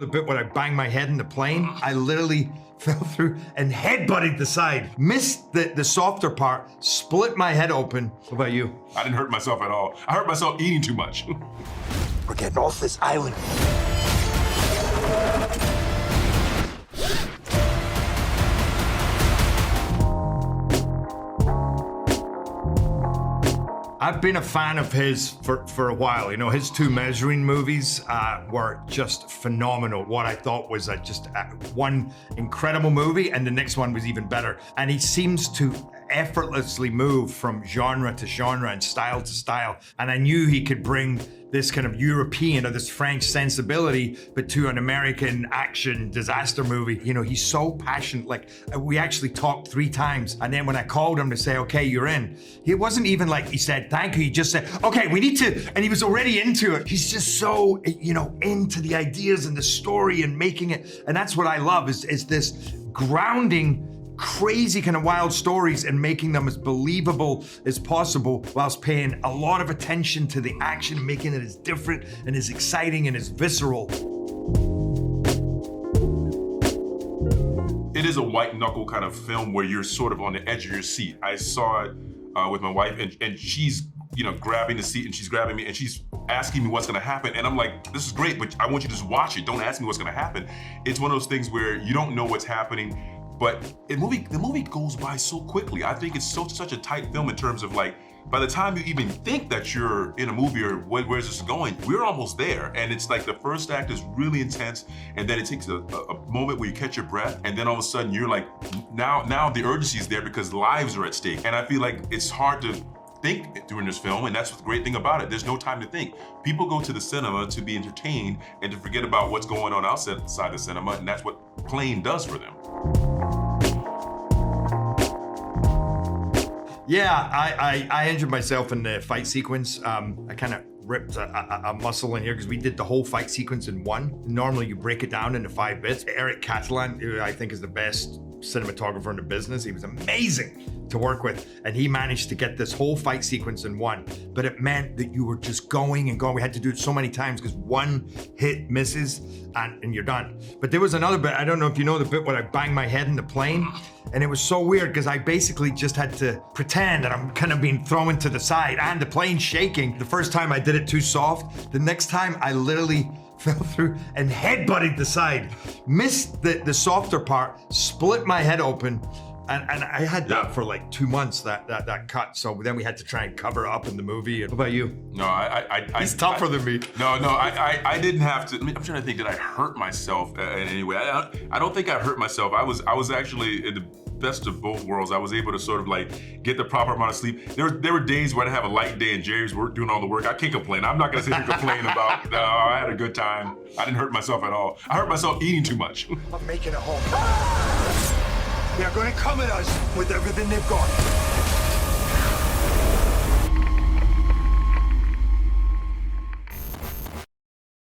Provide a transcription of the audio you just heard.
The bit when I banged my head in the plane, I literally fell through and head-butted the side. Missed the softer part, split my head open. What about you? I didn't hurt myself at all. I hurt myself eating too much. We're getting off this island. I've been a fan of his for a while. You know, his two Measuring movies were just phenomenal. What I thought was one incredible movie, and the next one was even better. And he seems to effortlessly move from genre to genre and style to style. And I knew he could bring this kind of European or this French sensibility, but to an American action disaster movie. You know, he's so passionate. Like, we actually talked 3 times. And then when I called him to say, okay, you're in, it wasn't even like he said, thank you. He just said, okay, we need to, and he was already into it. He's just so, you know, into the ideas and the story and making it. And that's what I love is this grounding, crazy kind of wild stories and making them as believable as possible whilst paying a lot of attention to the action, making it as different and as exciting and as visceral. It is a white knuckle kind of film where you're sort of on the edge of your seat. I saw it with my wife and she's, you know, grabbing the seat and she's grabbing me and she's asking me what's gonna happen. And I'm like, this is great, but I want you to just watch it. Don't ask me what's gonna happen. It's one of those things where you don't know what's happening, but the movie goes by so quickly. I think it's such a tight film in terms of, like, by the time you even think that you're in a movie or where's this going, we're almost there. And it's like the first act is really intense, and then it takes a moment where you catch your breath, and then all of a sudden you're like, now the urgency is there because lives are at stake. And I feel like it's hard to think during this film, and that's the great thing about it. There's no time to think. People go to the cinema to be entertained and to forget about what's going on outside the cinema, and that's what playing does for them. Yeah, I injured myself in the fight sequence. I kind of ripped a muscle in here because we did the whole fight sequence in one. Normally you break it down into 5 bits. Eric Catalan, who I think is the best cinematographer in the business, he was amazing to work with, and he managed to get this whole fight sequence in one. But it meant that you were just going and going. We had to do it so many times because one hit misses and you're done. But there was another bit, I don't know if you know the bit where I banged my head in the plane, and it was so weird because I basically just had to pretend that I'm kind of being thrown to the side and the plane's shaking. The first time I did it too soft. The next time I literally fell through and head-butted the side. Missed the softer part, split my head open, and I had that for like 2 months, that cut. So then we had to try and cover it up in the movie. What about you? No, He's tougher than me. No, I didn't have to. I mean, I'm trying to think, did I hurt myself in any way? I don't think I hurt myself. I was actually in the best of both worlds. I was able to sort of like get the proper amount of sleep. There were days where I have a light day and Jerry's doing all the work. I can't complain. I'm not gonna sit here and complain about, no, I had a good time. I didn't hurt myself at all. I hurt myself eating too much. I'm making it home. They're gonna come at us with everything they've got.